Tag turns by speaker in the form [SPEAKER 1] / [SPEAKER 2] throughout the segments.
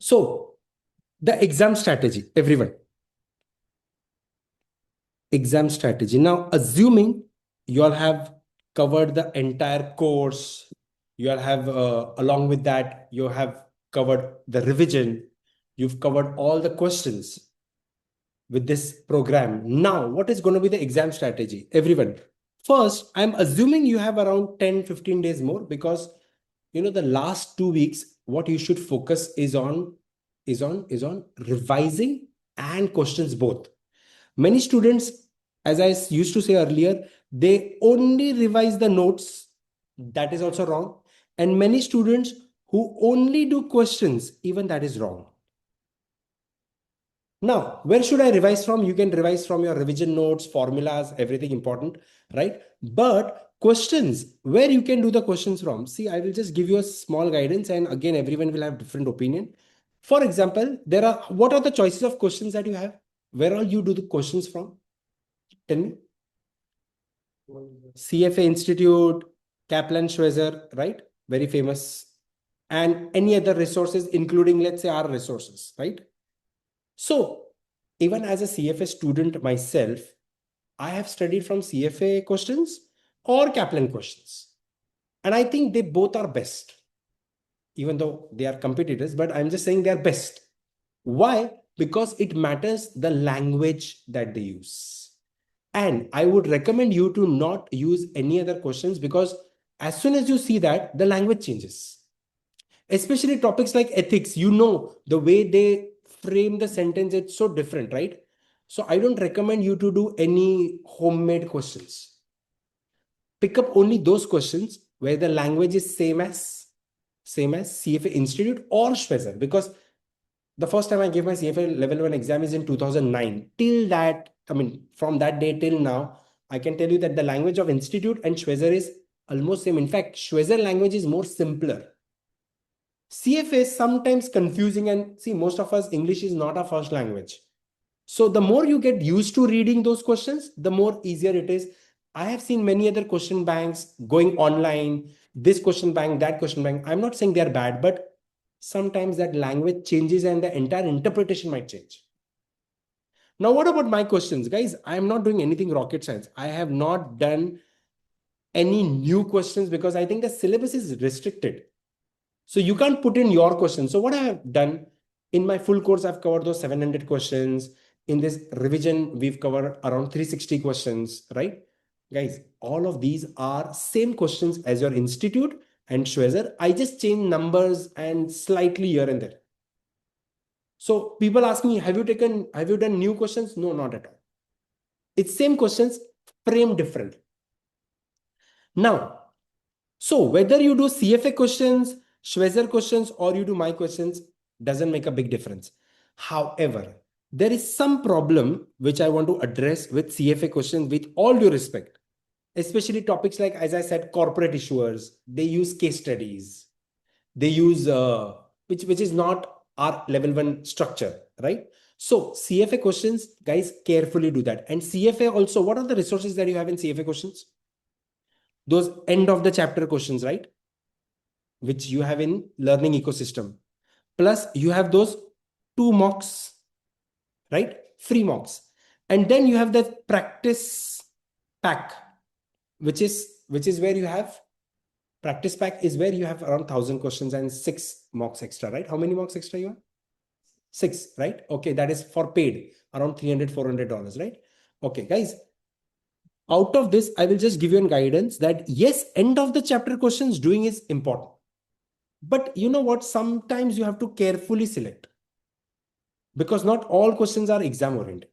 [SPEAKER 1] So the exam strategy, everyone. Exam strategy. Now, assuming you all have covered the entire course, you all have, along with that, you have covered the revision, you've covered all the questions with this program. Now, what is going to be the exam strategy? Everyone. First, I'm assuming you have around 10-15 days more because the last 2 weeks, what you should focus is on revising and questions both. Many students, as I used to say earlier, they only revise the notes. That is also wrong. And many students who only do questions, even that is wrong. Now, where should I revise from? You can revise from your revision notes, formulas, everything important, right? But questions, where you can do the questions from? See, I will just give you a small guidance, and again, everyone will have different opinion. For example, what are the choices of questions that you have? Where all you do the questions from? Tell me. CFA Institute, Kaplan Schweizer, right? Very famous. And any other resources, including, let's say, our resources, right? So, even as a CFA student myself, I have studied from CFA questions or Kaplan questions. And I think they both are best, even though they are competitors, but I'm just saying they are best. Why? Because it matters the language that they use. And I would recommend you to not use any other questions because as soon as you see that, the language changes. Especially topics like ethics, the way they frame the sentence, it's so different, right? So I don't recommend you to do any homemade questions. Pick up only those questions where the language is same as CFA Institute or Schweizer, because the first time I gave my CFA level 1 exam is in 2009. Till that, I mean, from that day till now, I can tell you that the language of Institute and Schweizer is almost same. In fact, Schweizer language is more simpler. CFA is sometimes confusing, and see, most of us, English is not our first language. So the more you get used to reading those questions, the more easier it is. I have seen many other question banks going online, this question bank, that question bank. I'm not saying they're bad, but sometimes that language changes and the entire interpretation might change. Now, what about my questions? Guys, I am not doing anything rocket science. I have not done any new questions because I think the syllabus is restricted. So you can't put in your questions. So what I have done in my full course, I've covered those 700 questions. In this revision, we've covered around 360 questions, right? Guys, all of these are same questions as your institute and Schweizer. I just change numbers and slightly here and there. So people ask me, have you done new questions? No, not at all. It's same questions, framed different. Now, so whether you do CFA questions, Schweizer questions, or you do my questions, doesn't make a big difference. However, there is some problem which I want to address with CFA questions with all due respect, especially topics like, as I said, corporate issuers. They use case studies. They use, which is not our level 1 structure, right? So CFA questions, guys, carefully do that. And CFA also, what are the resources that you have in CFA questions? Those end of the chapter questions, right? Which you have in learning ecosystem. Plus you have those 2 mocks, right? Free mocks. And then you have the practice pack, which is where you have practice pack is where you have around 1,000 questions and 6 mocks extra, right? How many mocks extra you have? 6, right? Okay, that is for paid, around $300-400, right? Okay, guys, out of this, I will just give you a guidance that yes, end of the chapter questions doing is important. But you know what? Sometimes you have to carefully select because not all questions are exam oriented.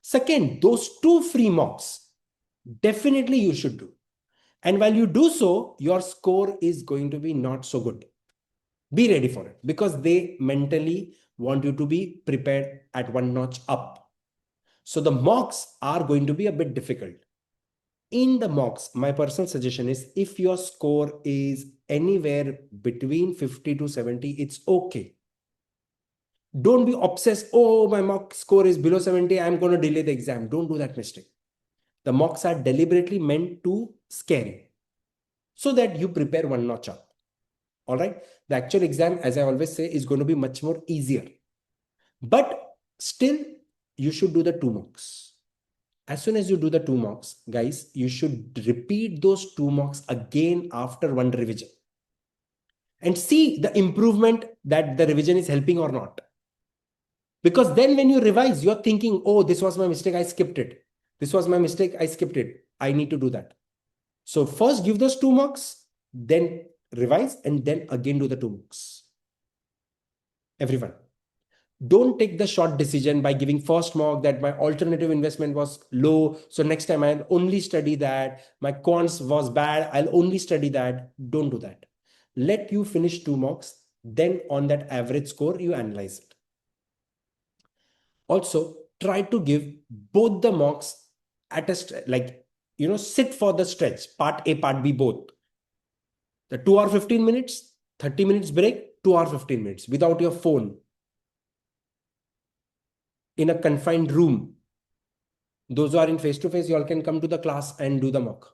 [SPEAKER 1] Second, those 2 free mocks, definitely you should do. And while you do so, your score is going to be not so good. Be ready for it because they mentally want you to be prepared at 1 notch up. So the mocks are going to be a bit difficult. In the mocks, my personal suggestion is if your score is anywhere between 50 to 70, it's okay. Don't be obsessed. Oh, my mock score is below 70. I'm going to delay the exam. Don't do that mistake. The mocks are deliberately meant to scare you so that you prepare 1 notch up. All right. The actual exam, as I always say, is going to be much more easier. But still, you should do the 2 mocks. As soon as you do the 2 mocks, guys, you should repeat those 2 mocks again after one revision and see the improvement that the revision is helping or not. Because then when you revise, you're thinking, oh, this was my mistake, I skipped it. This was my mistake, I skipped it. I need to do that. So first give those 2 mocks, then revise, and then again do the 2 mocks. Everyone. Don't take the short decision by giving first mock that my alternative investment was low. So next time I'll only study that. My quants was bad. I'll only study that. Don't do that. Let you finish 2 mocks. Then on that average score, you analyze it. Also, try to give both the mocks at a sit for the stretch, part A, part B, both. The 2 hour 15 minutes, 30 minutes break, 2 hour 15 minutes without your phone, in a confined room. Those who are in face-to-face, you all can come to the class and do the mock.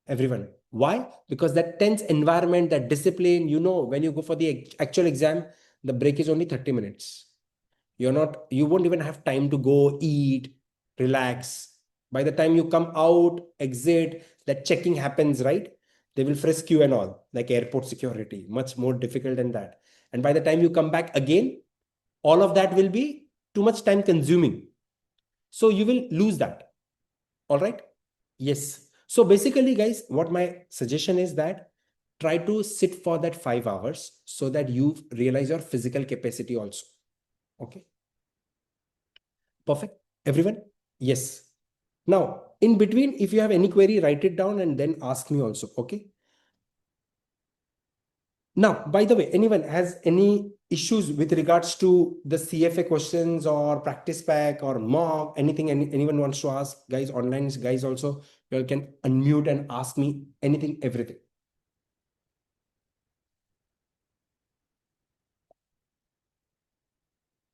[SPEAKER 1] Everyone. Why? Because that tense environment, that discipline, when you go for the actual exam, the break is only 30 minutes. You won't even have time to go eat, relax. By the time you come out, exit, that checking happens, right? They will frisk you and all, like airport security, much more difficult than that. And by the time you come back again, all of that will be too much time consuming. So you will lose that. All right. Yes. So basically, guys, what my suggestion is that try to sit for that 5 hours so that you realize your physical capacity also. Okay. Perfect. Everyone. Yes. Now, in between, if you have any query, write it down and then ask me also. Okay. Now, by the way, anyone has any issues with regards to the CFA questions or practice pack or mock, anything anyone wants to ask, guys, online guys also, you all can unmute and ask me anything, everything.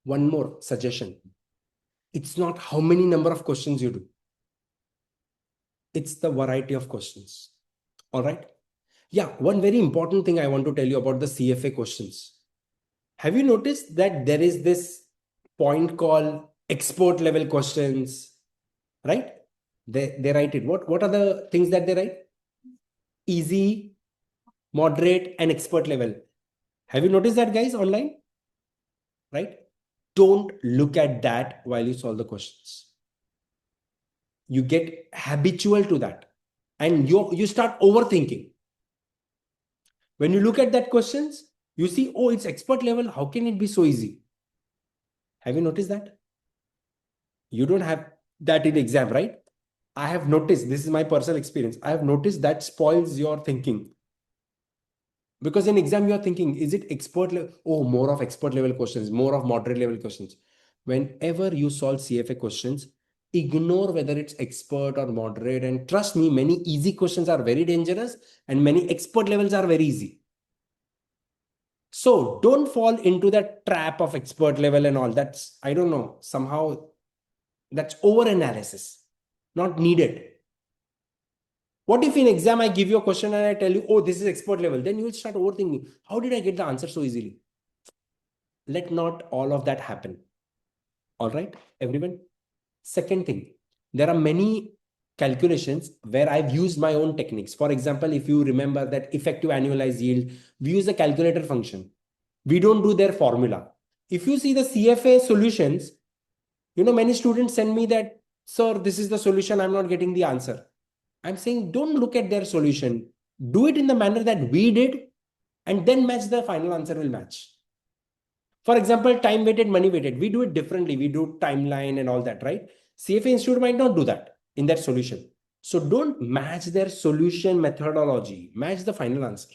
[SPEAKER 1] One more suggestion. It's not how many number of questions you do. It's the variety of questions. All right. Yeah. One very important thing I want to tell you about the CFA questions. Have you noticed that there is this point called expert level questions, right? They write it. What are the things that they write? Easy, moderate, and expert level. Have you noticed that, guys, online? Right? Don't look at that while you solve the questions. You get habitual to that. And you start overthinking. When you look at that questions, you see, oh, it's expert level. How can it be so easy? Have you noticed that? You don't have that in exam, right? I have noticed, this is my personal experience. I have noticed that spoils your thinking. Because in exam, you're thinking, is it expert level? Oh, more of expert level questions, more of moderate level questions. Whenever you solve CFA questions, ignore whether it's expert or moderate. And trust me, many easy questions are very dangerous and many expert levels are very easy. So don't fall into that trap of expert level and all. That's, I don't know, somehow that's over analysis, not needed. What if in exam I give you a question and I tell you, oh, this is expert level? Then you will start overthinking. How did I get the answer so easily? Let not all of that happen. All right, everyone. Second thing, there are many calculations where I've used my own techniques. For example, if you remember that effective annualized yield, we use a calculator function. We don't do their formula. If you see the CFA solutions, many students send me that, sir, this is the solution. I'm not getting the answer. I'm saying don't look at their solution. Do it in the manner that we did and then match the final answer will match. For example, time weighted, money weighted. We do it differently. We do timeline and all that, right? CFA Institute might not do that in their solution. So don't match their solution methodology. Match the final answer.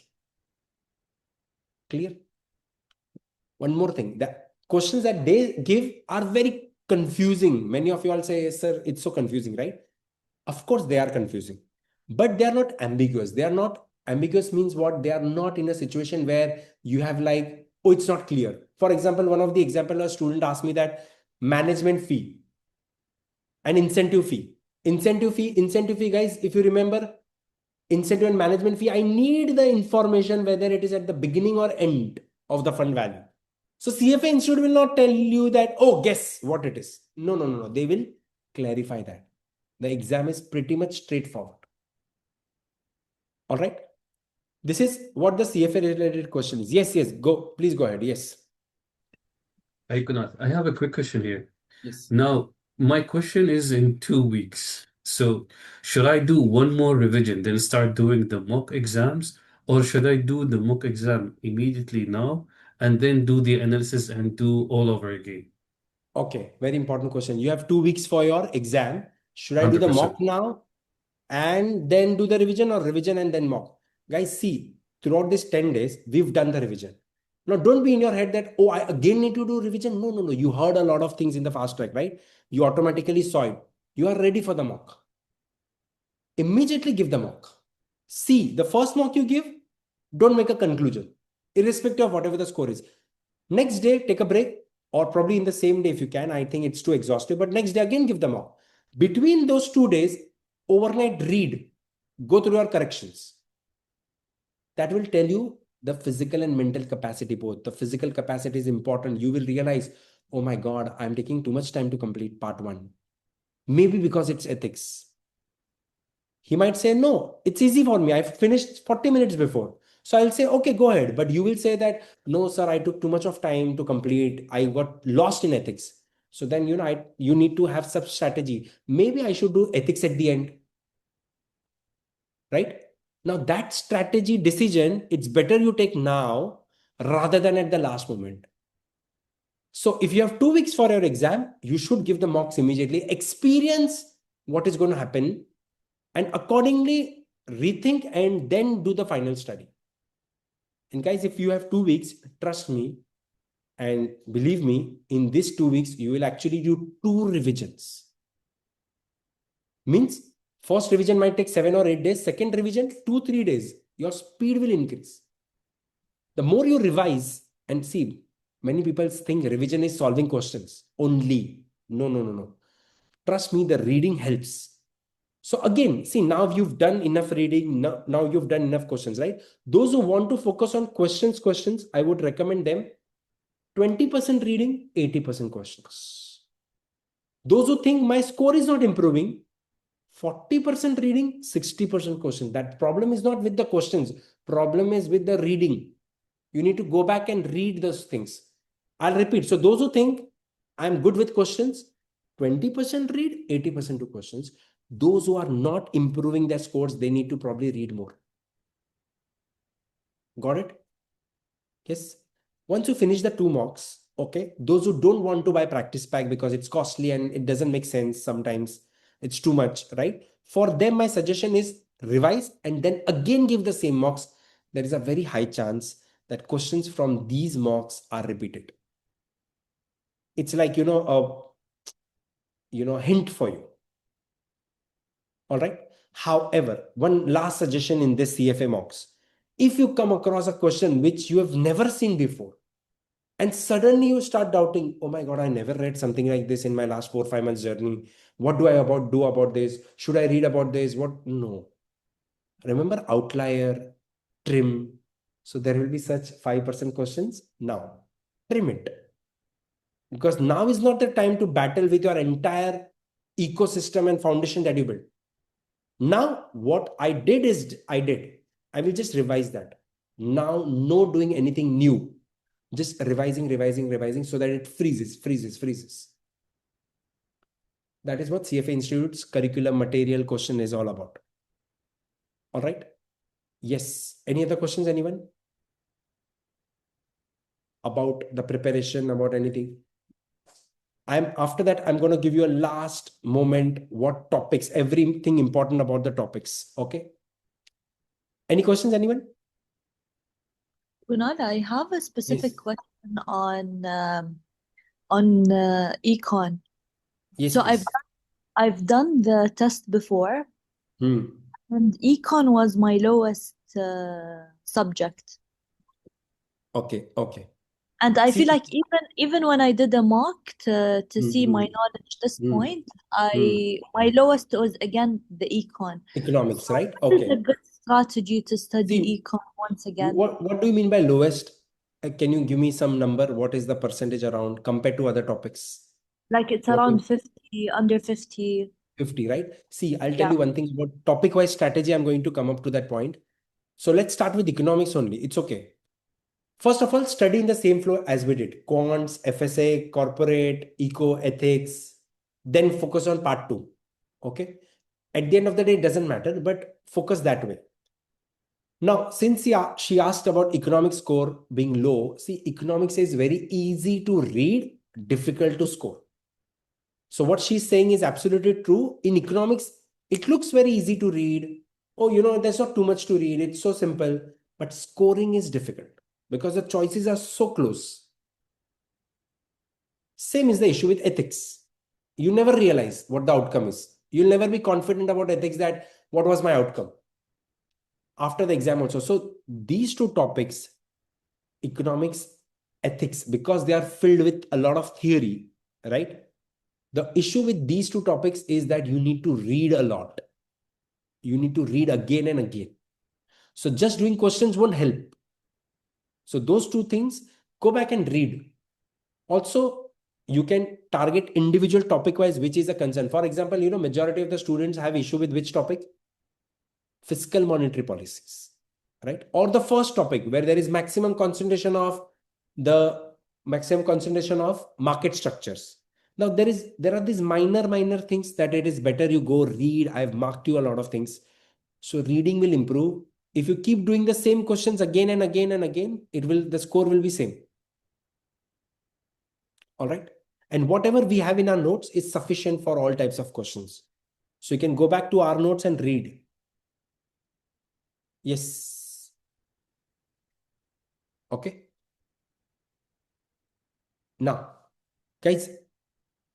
[SPEAKER 1] Clear? One more thing. The questions that they give are very confusing. Many of you all say, sir, it's so confusing, right? Of course, they are confusing, but they are not ambiguous. They are not ambiguous means what? They are not in a situation where you have like, oh, it's not clear. For example, one of the example, a student asked me that management fee and incentive fee. Incentive fee, guys, if you remember, incentive and management fee, I need the information whether it is at the beginning or end of the fund value. So CFA Institute will not tell you that, oh, guess what it is. No, no, no, no. They will clarify that. The exam is pretty much straightforward. All right. This is what the CFA related question is. Yes, yes. Go. Please go ahead. Yes.
[SPEAKER 2] Hi, Kunal. I have a quick question here.
[SPEAKER 1] Yes.
[SPEAKER 2] Now, my question is in 2 weeks. So, should I do one more revision, then start doing the mock exams, or should I do the mock exam immediately now and then do the analysis and do all over again?
[SPEAKER 1] Okay. Very important question. You have 2 weeks for your exam. Should I do the
[SPEAKER 2] 100%.
[SPEAKER 1] mock now and then do the revision, or revision and then mock? Guys, see, throughout these 10 days, we've done the revision. Now, don't be in your head that, oh, I again need to do revision. No, no, no. You heard a lot of things in the fast track, right? You automatically saw it. You are ready for the mock. Immediately give the mock. See, the first mock you give, don't make a conclusion, irrespective of whatever the score is. Next day, take a break, or probably in the same day if you can. I think it's too exhaustive, but next day again give the mock. Between those 2 days, overnight read, go through your corrections. That will tell you the physical and mental capacity both. The physical capacity is important. You will realize, oh my God, I'm taking too much time to complete part one. Maybe because it's ethics. He might say, no, it's easy for me. I finished 40 minutes before. So I'll say, okay, go ahead. But you will say that, no, sir, I took too much of time to complete. I got lost in ethics. So then, you need to have some strategy. Maybe I should do ethics at the end. Right? Now that strategy decision, it's better you take now rather than at the last moment. So if you have 2 weeks for your exam, you should give the mocks immediately, experience what is going to happen, and accordingly rethink and then do the final study. And guys, if you have 2 weeks, trust me and believe me, in these 2 weeks, you will actually do 2 revisions. Means first revision might take 7 or 8 days, second revision, 2-3 days. Your speed will increase. The more you revise, and see, many people think revision is solving questions only. No, no, no, no. Trust me, the reading helps. So again, see, now you've done enough reading. Now you've done enough questions, right? Those who want to focus on questions, I would recommend them 20% reading, 80% questions. Those who think my score is not improving, 40% reading, 60% questions. That problem is not with the questions. Problem is with the reading. You need to go back and read those things. I'll repeat. So those who think I'm good with questions, 20% read, 80% to questions. Those who are not improving their scores, they need to probably read more. Got it? Yes. Once you finish the 2 mocks, okay, those who don't want to buy practice pack because it's costly and it doesn't make sense sometimes, it's too much, right? For them, my suggestion is revise and then again give the same mocks. There is a very high chance that questions from these mocks are repeated. It's like, a hint for you. All right. However, one last suggestion in this CFA mocks. If you come across a question which you have never seen before, and suddenly you start doubting, oh my God, I never read something like this in my last 4 or 5 months journey. What do I do about this? Should I read about this? What? No. Remember outlier, trim. So there will be such 5% questions. Now, trim it. Because now is not the time to battle with your entire ecosystem and foundation that you built. Now, what I did is I did. I will just revise that. Now, no doing anything new. Just revising so that it freezes. That is what CFA Institute's curriculum material question is all about. All right. Yes. Any other questions, anyone? About the preparation, about anything? After that, I'm going to give you a last moment, what topics, everything important about the topics. Okay. Any questions, anyone?
[SPEAKER 3] Kunal, I have a specific
[SPEAKER 1] Yes.
[SPEAKER 3] question on Econ.
[SPEAKER 1] Yes,
[SPEAKER 3] So
[SPEAKER 1] please.
[SPEAKER 3] I've done the test before, and Econ was my lowest subject.
[SPEAKER 1] Okay.
[SPEAKER 3] And I
[SPEAKER 1] See.
[SPEAKER 3] feel like even when I did a mock to see my knowledge this point, my lowest was again the Econ.
[SPEAKER 1] Economics,
[SPEAKER 3] So
[SPEAKER 1] right?
[SPEAKER 3] what is
[SPEAKER 1] Okay.
[SPEAKER 3] a good strategy to study
[SPEAKER 1] See,
[SPEAKER 3] econ once again.
[SPEAKER 1] what do you mean by lowest? Can you give me some number? What is the percentage around compared to other topics?
[SPEAKER 3] Like it's
[SPEAKER 1] What
[SPEAKER 3] around
[SPEAKER 1] is
[SPEAKER 3] 50, under 50.
[SPEAKER 1] 50, right? See, I'll tell
[SPEAKER 3] Yeah.
[SPEAKER 1] you one thing about topic-wise strategy. I'm going to come up to that point. So let's start with economics only. It's okay. First of all, study in the same flow as we did. Quants, FSA, corporate, eco, ethics. Then focus on part two. Okay. At the end of the day, it doesn't matter, but focus that way. Now, since she asked about economic score being low, see, economics is very easy to read, difficult to score. So what she's saying is absolutely true. In economics, it looks very easy to read. Oh, there's not too much to read. It's so simple. But scoring is difficult because the choices are so close. Same is the issue with ethics. You never realize what the outcome is. You'll never be confident about ethics that what was my outcome after the exam also. So these two topics, economics, ethics, because they are filled with a lot of theory, right? The issue with these two topics is that you need to read a lot. You need to read again and again. So just doing questions won't help. So those two things, go back and read. Also, you can target individual topic wise, which is a concern. For example, majority of the students have issue with which topic? Fiscal monetary policies, right? Or the first topic where there is maximum concentration of market structures. Now there are these minor things that it is better you go read. I've marked you a lot of things. So reading will improve. If you keep doing the same questions again and again and again, the score will be same. All right. And whatever we have in our notes is sufficient for all types of questions. So you can go back to our notes and read. Yes. Okay. Now, guys,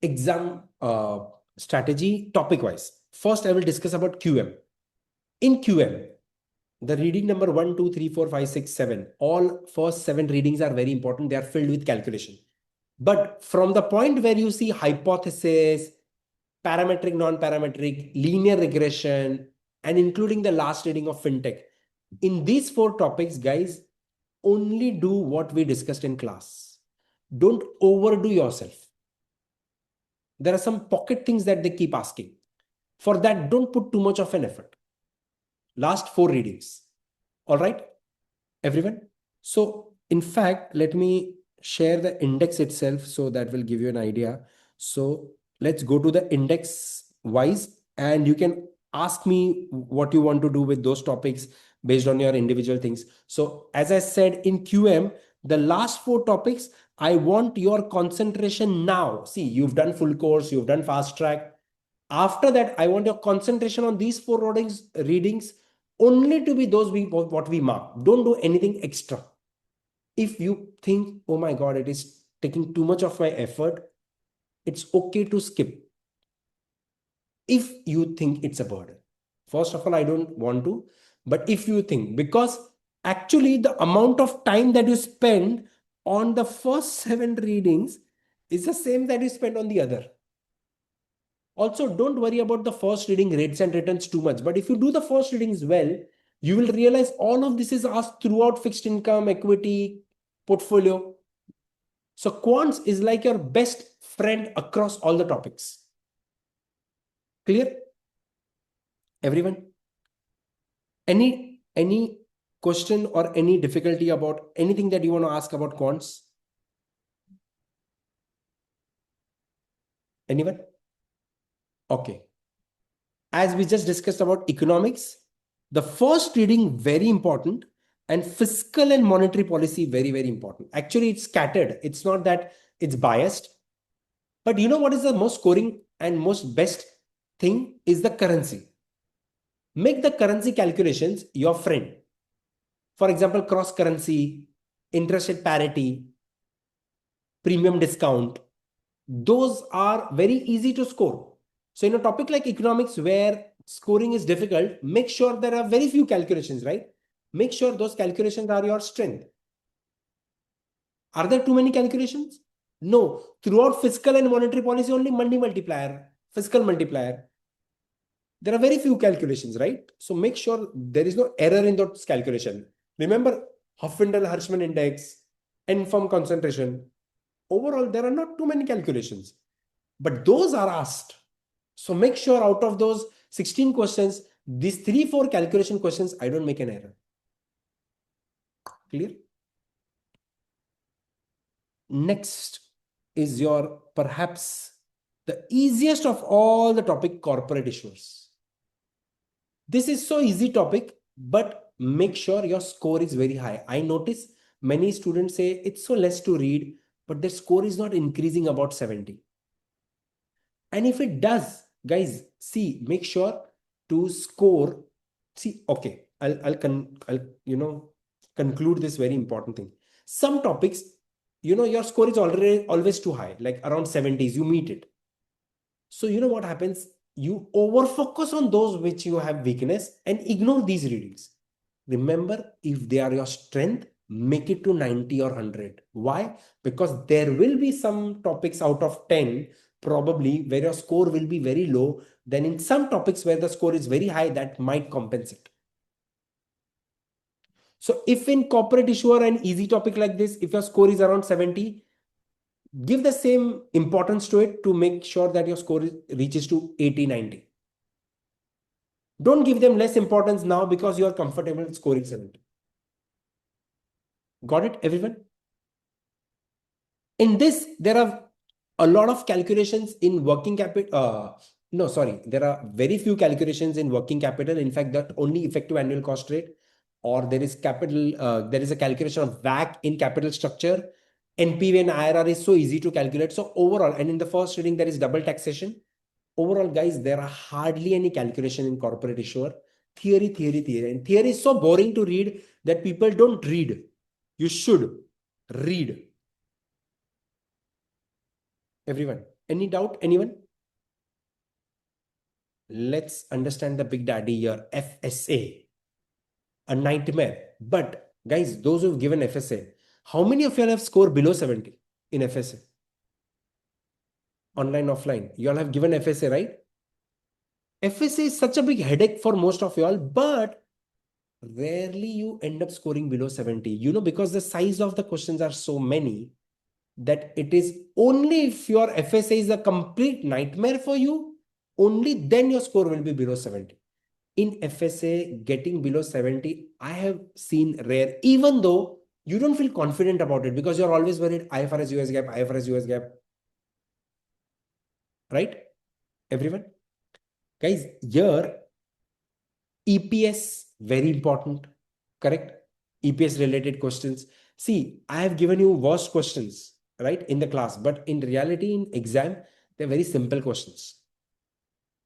[SPEAKER 1] exam strategy topic wise. First, I will discuss about QM. In QM, the reading number 1, 2, 3, 4, 5, 6, 7, all first 7 readings are very important. They are filled with calculation. But from the point where you see hypothesis, parametric, non-parametric, linear regression, and including the last reading of fintech, in these 4 topics, guys, only do what we discussed in class. Don't overdo yourself. There are some pocket things that they keep asking. For that, don't put too much of an effort. Last 4 readings. All right, everyone? So, in fact, let me share the index itself so that will give you an idea. So, let's go to the index wise and you can ask me what you want to do with those topics based on your individual things. So, as I said in QM, the last 4 topics, I want your concentration now. See, you've done full course, you've done fast track. After that, I want your concentration on these 4 readings only to be those what we mark. Don't do anything extra. If you think, oh my God, it is taking too much of my effort, it's okay to skip. If you think it's a burden. First of all, I don't want to, but if you think, because actually the amount of time that you spend on the first 7 readings is the same that you spend on the other. Also, don't worry about the first reading rates and returns too much. But if you do the first readings well, you will realize all of this is asked throughout fixed income, equity, portfolio. So quants is like your best friend across all the topics. Clear? Everyone? Any question or any difficulty about anything that you want to ask about quants? Anyone? Okay. As we just discussed about economics, the first reading very important, and fiscal and monetary policy very important. Actually, it's scattered. It's not that it's biased. But you know what is the most scoring and most best thing is the currency. Make the currency calculations your friend. For example, cross currency, interest rate parity, premium discount. Those are very easy to score. So in a topic like economics where scoring is difficult, make sure there are very few calculations, right? Make sure those calculations are your strength. Are there too many calculations? No. Throughout fiscal and monetary policy, only money multiplier, fiscal multiplier. there are very few calculations, right? So make sure there is no error in those calculation. Remember Huffindel-Hirschman index, N-form concentration. Overall, there are not too many calculations, but those are asked. So make sure out of those 16 questions, these 3-4 calculation questions, I don't make an error. Clear? Next is your perhaps the easiest of all the topic, corporate issuers. This is so easy topic, but make sure your score is very high. I notice many students say it's so less to read, but their score is not increasing about 70. And if it does, guys, see, make sure to score. See, okay, I'll conclude this very important thing. Some topics, your score is already always too high, like around 70s, you meet it. So you know what happens? You over focus on those which you have weakness and ignore these readings. Remember, if they are your strength, make it to 90 or 100. Why? Because there will be some topics out of 10 probably where your score will be very low. Then in some topics where the score is very high, that might compensate. So if in corporate issuer an easy topic like this, if your score is around 70, give the same importance to it to make sure that your score reaches to 80, 90. Don't give them less importance now because you are comfortable with scoring 70. Got it, everyone? In this, there are a lot of calculations in working capital. There are very few calculations in working capital. In fact, that only effective annual cost rate, or there is capital. There is a calculation of WACC in capital structure. NPV and IRR is so easy to calculate. So overall, and in the first reading, there is double taxation. Overall, guys, there are hardly any calculation in corporate issuer. Theory. And theory is so boring to read that people don't read. You should read. Everyone, any doubt? Anyone? Let's understand the big daddy here, FSA. A nightmare. But guys, those who've given FSA, how many of you all have scored below 70 in FSA? Online, offline. You all have given FSA, right? FSA is such a big headache for most of you all, but rarely you end up scoring below 70. Because the size of the questions are so many that it is only if your FSA is a complete nightmare for you, only then your score will be below 70. In FSA, getting below 70, I have seen rare, even though you don't feel confident about it because you're always worried IFRS US GAAP, right? Everyone? Guys, here EPS, very important, correct? EPS related questions. See, I have given you worst questions, right, in the class, but in reality, in exam, they're very simple questions.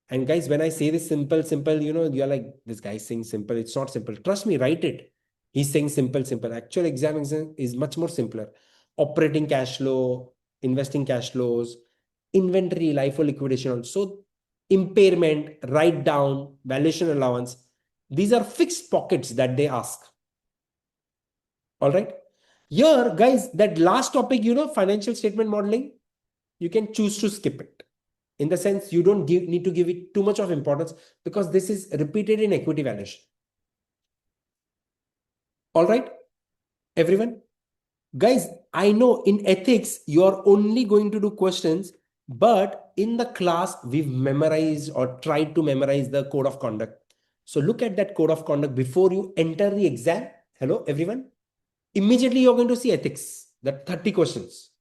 [SPEAKER 1] And guys, when I say this simple, you're like, this guy's saying simple. It's not simple. Trust me, write it. He's saying simple. Actual exam is much more simpler. Operating cash flow, investing cash flows, inventory, LIFO liquidation. So impairment, write down, valuation allowance. These are fixed pockets that they ask. All right. Here, guys, that last topic, financial statement modeling, you can choose to skip it. In the sense, you don't need to give it too much of importance because this is repeated in equity valuation. All right, everyone. Guys, I know in ethics, you're only going to do questions, but in the class, we've memorized or tried to memorize the code of conduct. So look at that code of conduct before you enter the exam. Hello, everyone. Immediately, you're going to see ethics, that 30 questions.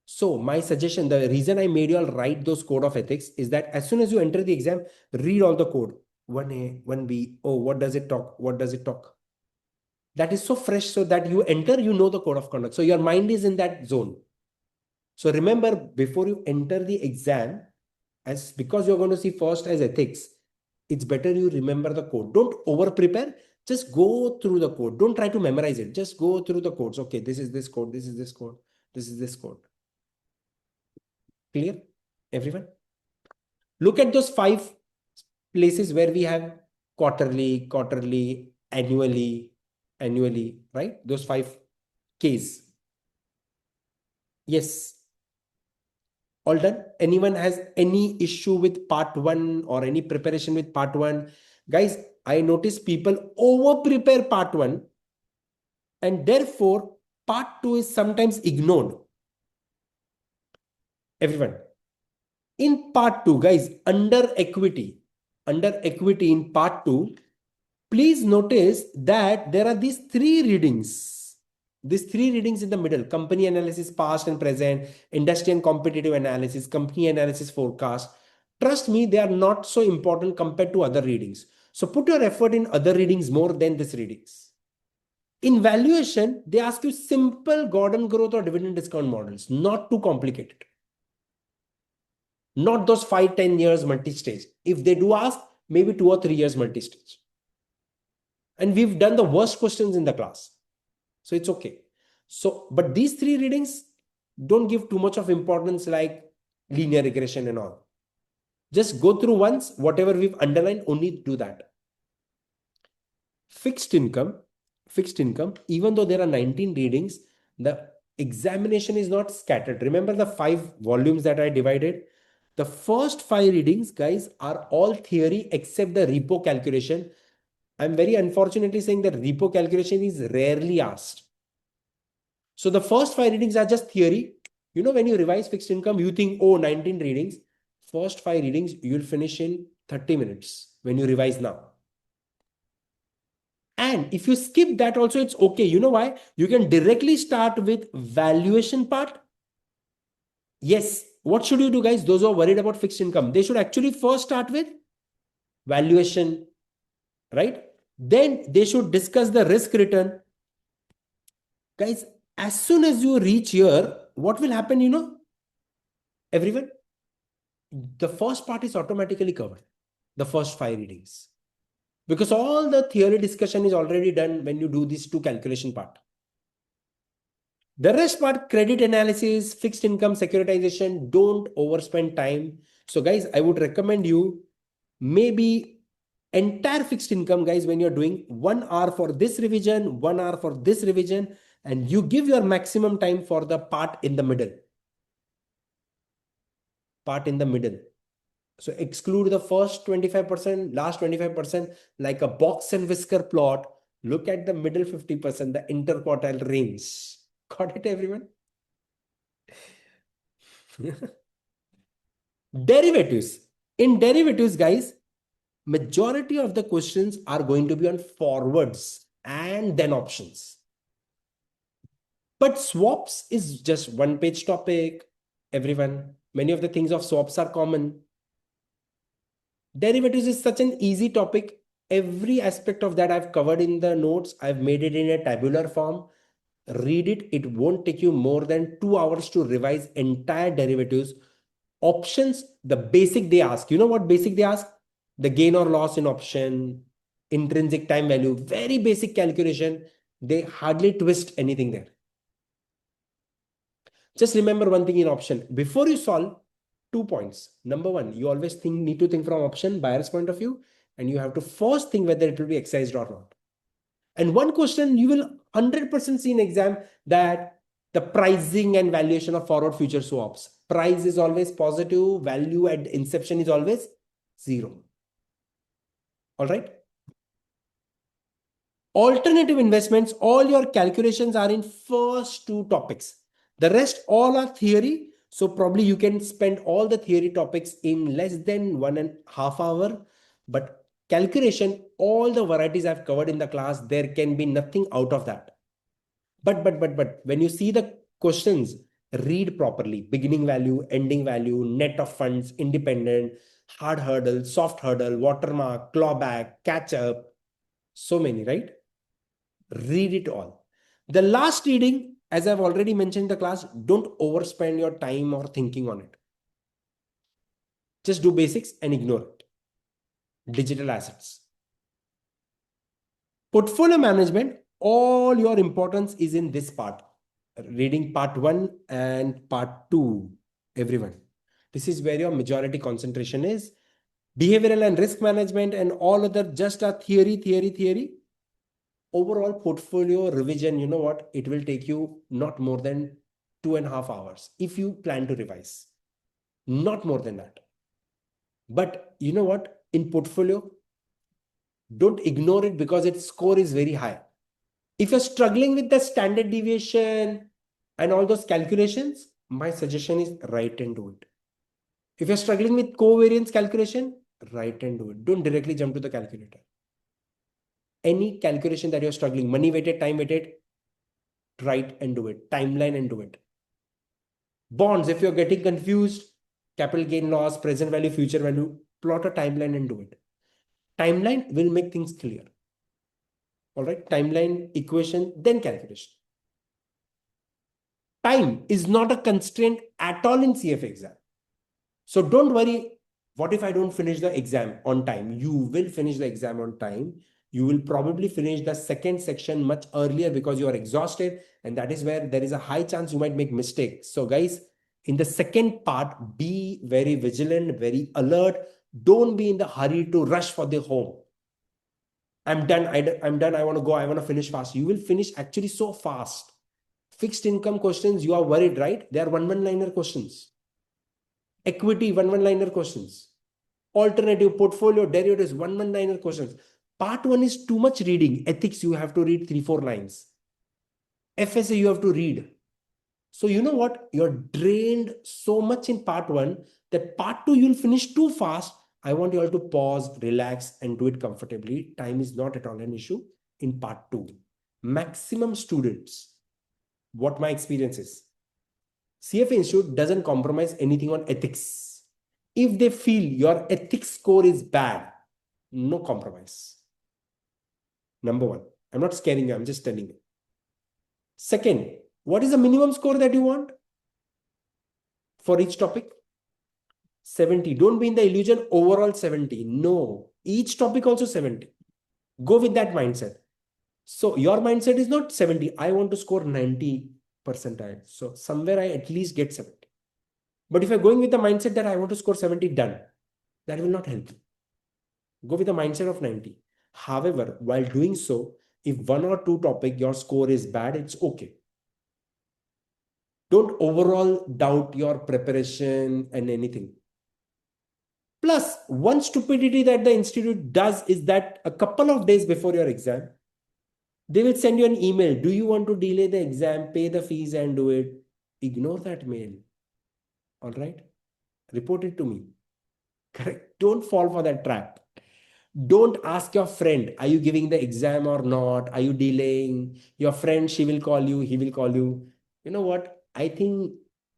[SPEAKER 1] So my suggestion, the reason I made you all write those code of ethics is that as soon as you enter the exam, read all the code. 1A, 1B. Oh, what does it talk? What does it talk? That is so fresh so that you enter, the code of conduct. So your mind is in that zone. So remember, before you enter the exam, because you're going to see first as ethics, it's better you remember the code. Don't over prepare. Just go through the code. Don't try to memorize it. Just go through the codes. Okay, this is this code. This is this code. This is this code. Clear, everyone? Look at those 5 places where we have quarterly, annually, right? Those 5 Ks. Yes. All done? Anyone has any issue with part 1 or any preparation with part 1? Guys, I notice people over prepare part 1 and therefore part 2 is sometimes ignored. Everyone. In part 2, guys, under equity in part 2, please notice that there are these three readings. These three readings in the middle: company analysis, past and present, industry and competitive analysis, company analysis forecast. Trust me, they are not so important compared to other readings. So put your effort in other readings more than these readings. In valuation, they ask you simple Gordon growth or dividend discount models, not too complicated. Not those 5-10 years multi-stage. If they do ask, maybe 2 or 3 years multi-stage. And we've done the worst questions in the class. So it's okay. So, but these three readings don't give too much of importance like linear regression and all. Just go through once, whatever we've underlined, only do that. Fixed income, even though there are 19 readings, the examination is not scattered. Remember the 5 volumes that I divided? The first 5 readings, guys, are all theory except the repo calculation. I'm very unfortunately saying that repo calculation is rarely asked. So the first 5 readings are just theory. You know, when you revise fixed income, you think, oh, 19 readings. First 5 readings, you'll finish in 30 minutes when you revise now. And if you skip that also, it's okay. You know why? You can directly start with valuation part. Yes. What should you do, guys? Those who are worried about fixed income, they should actually first start with valuation, right? Then they should discuss the risk return. Guys, as soon as you reach here, what will happen, you know? Everyone, the first part is automatically covered. The first 5 readings. Because all the theory discussion is already done when you do these 2 calculation part. The rest part, credit analysis, fixed income, securitization, don't overspend time. So guys, I would recommend you maybe entire fixed income, guys, when you're doing 1 hour for this revision, 1 hour for this revision, and you give your maximum time for the part in the middle. Part in the middle. So exclude the first 25%, last 25%, like a box and whisker plot. Look at the middle 50%, the interquartile range. Got it, everyone? Derivatives. In derivatives, guys, majority of the questions are going to be on forwards and then options. But swaps is just one-page topic, everyone. Many of the things of swaps are common. Derivatives is such an easy topic. Every aspect of that I've covered in the notes. I've made it in a tabular form. Read it. It won't take you more than 2 hours to revise entire derivatives. Options, the basic they ask. You know what basic they ask? The gain or loss in option, intrinsic time value, very basic calculation. They hardly twist anything there. Just remember one thing in option. Before you solve, 2 points. Number 1, you always need to think from option buyer's point of view, and you have to first think whether it will be excised or not. And one question you will 100% see in exam, that the pricing and valuation of forward future swaps. Price is always positive, value at inception is always 0. All right. Alternative investments, all your calculations are in first 2 topics. The rest all are theory. So probably you can spend all the theory topics in less than 1.5 hours. But calculation, all the varieties I've covered in the class, there can be nothing out of that. But when you see the questions, read properly. Beginning value, ending value, net of funds, independent, hard hurdle, soft hurdle, watermark, clawback, catch up. So many, right? Read it all. The last reading, as I've already mentioned in the class, don't overspend your time or thinking on it. Just do basics and ignore it. Digital assets. Portfolio management, all your importance is in this part. Reading part 1 and part 2, everyone. This is where your majority concentration is. Behavioral and risk management and all other just a theory. Overall portfolio revision, you know what? It will take you not more than 2.5 hours if you plan to revise. not more than that. But you know what? In portfolio, don't ignore it because its score is very high. If you're struggling with the standard deviation and all those calculations, my suggestion is write and do it. If you're struggling with covariance calculation, write and do it. Don't directly jump to the calculator. Any calculation that you're struggling, money weighted, time weighted, write and do it. Timeline and do it. Bonds, if you're getting confused, capital gain loss, present value, future value, plot a timeline and do it. Timeline will make things clear. All right, timeline, equation, then calculation. Time is not a constraint at all in CFA exam. So don't worry, what if I don't finish the exam on time? You will finish the exam on time. You will probably finish the second section much earlier because you are exhausted. And that is where there is a high chance you might make mistakes. So guys, in the second part, be very vigilant, very alert. Don't be in the hurry to rush for the home. I'm done. I'm done. I want to go. I want to finish fast. You will finish actually so fast. Fixed income questions, you are worried, right? They are one-liner questions. Equity, one-liner questions. Alternative portfolio, derivatives, one-liner questions. Part 1 is too much reading. Ethics, you have to read 3-4 lines. FSA, you have to read. So you know what? You're drained so much in part 1 that part 2 you'll finish too fast. I want you all to pause, relax, and do it comfortably. Time is not at all an issue in part 2. Maximum students, what my experience is, CFA Institute doesn't compromise anything on ethics. If they feel your ethics score is bad, no compromise. Number 1, I'm not scaring you, I'm just telling you. Second, what is the minimum score that you want for each topic? 70. Don't be in the illusion overall 70. No, each topic also 70. Go with that mindset. So your mindset is not 70. I want to score 90 percentile. So somewhere I at least get 70. But if you're going with the mindset that I want to score 70, done, that will not help you. Go with the mindset of 90. However, while doing so, if 1 or 2 topic your score is bad, it's okay. Don't overall doubt your preparation and anything. Plus, one stupidity that the institute does is that a couple of days before your exam, they will send you an email. Do you want to delay the exam, pay the fees and do it? Ignore that mail. All right? Report it to me. Correct? Don't fall for that trap. Don't ask your friend, are you giving the exam or not? Are you delaying? Your friend, she will call you, he will call you. You know what? I think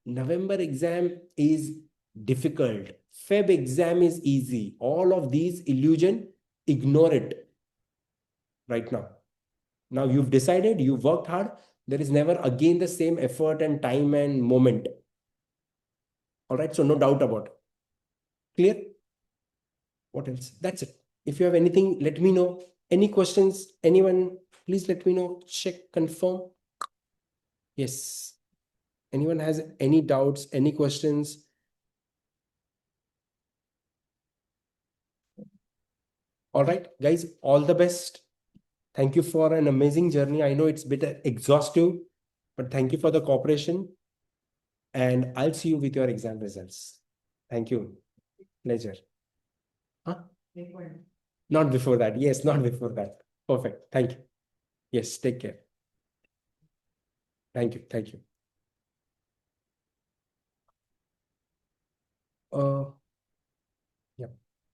[SPEAKER 1] November exam is difficult. Feb exam is easy. All of these illusion, ignore it right now. Now you've decided, you've worked hard. There is never again the same effort and time and moment. All right, so no doubt about it. Clear? What else? That's it. If you have anything, let me know. Any questions? Anyone, please let me know. Check, confirm. Yes. Anyone has any doubts, any questions? All right, guys, all the best. Thank you for an amazing journey. I know it's a bit exhaustive, but thank you for the cooperation. And I'll see you with your exam results. Thank you. Pleasure. Huh? Not before that. Yes, not before that. Perfect. Thank you. Yes, take care. Thank you. Thank you.